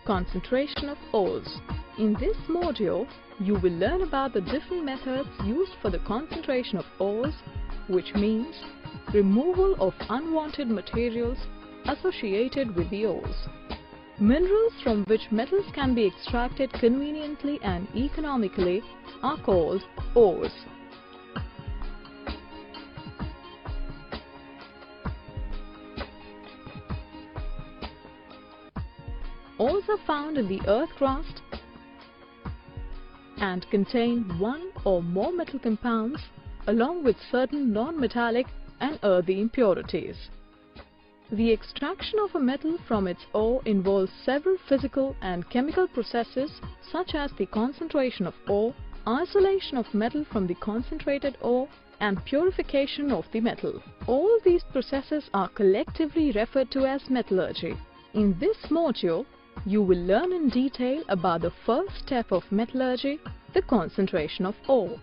Concentration of ores. In this module, you will learn about the different methods used for the concentration of ores, which means removal of unwanted materials associated with the ores. Minerals from which metals can be extracted conveniently and economically are called ores. Ores are found in the earth crust and contain one or more metal compounds along with certain non-metallic and earthy impurities. The extraction of a metal from its ore involves several physical and chemical processes such as the concentration of ore, isolation of metal from the concentrated ore, and purification of the metal. All these processes are collectively referred to as metallurgy. In this module, you will learn in detail about the first step of metallurgy, the concentration of ore.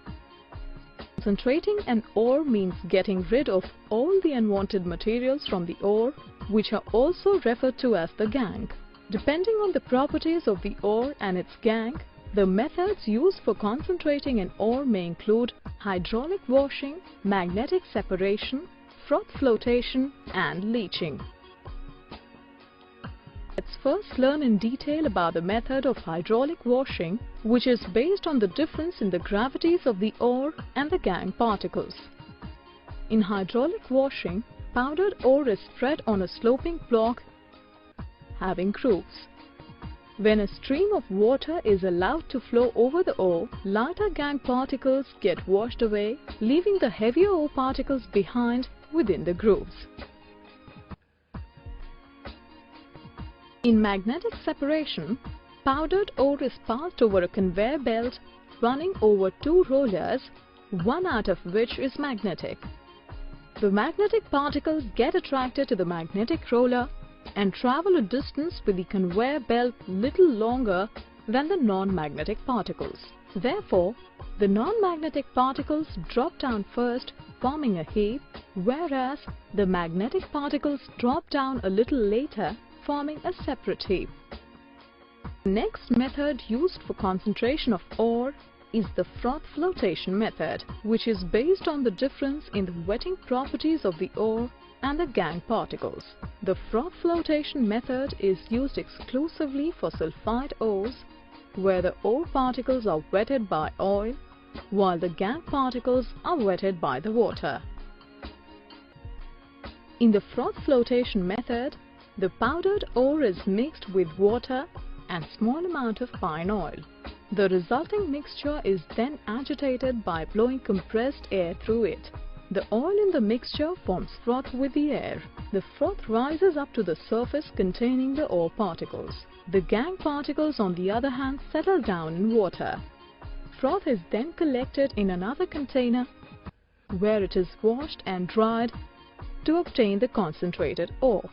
Concentrating an ore means getting rid of all the unwanted materials from the ore, which are also referred to as the gangue. Depending on the properties of the ore and its gangue, the methods used for concentrating an ore may include hydraulic washing, magnetic separation, froth flotation, and leaching. Let's first learn in detail about the method of hydraulic washing, which is based on the difference in the gravities of the ore and the gangue particles. In hydraulic washing, powdered ore is spread on a sloping block having grooves. When a stream of water is allowed to flow over the ore, lighter gangue particles get washed away, leaving the heavier ore particles behind within the grooves. In magnetic separation, powdered ore is passed over a conveyor belt running over two rollers, one out of which is magnetic. The magnetic particles get attracted to the magnetic roller and travel a distance with the conveyor belt little longer than the non-magnetic particles. Therefore, the non-magnetic particles drop down first, forming a heap, whereas the magnetic particles drop down a little later, forming a separate heap. The next method used for concentration of ore is the froth flotation method, which is based on the difference in the wetting properties of the ore and the gangue particles. The froth flotation method is used exclusively for sulfide ores, where the ore particles are wetted by oil, while the gangue particles are wetted by the water. In the froth flotation method, the powdered ore is mixed with water and small amount of fine oil. The resulting mixture is then agitated by blowing compressed air through it. The oil in the mixture forms froth with the air. The froth rises up to the surface containing the ore particles. The gangue particles, on the other hand, settle down in water. Froth is then collected in another container where it is washed and dried to obtain the concentrated ore.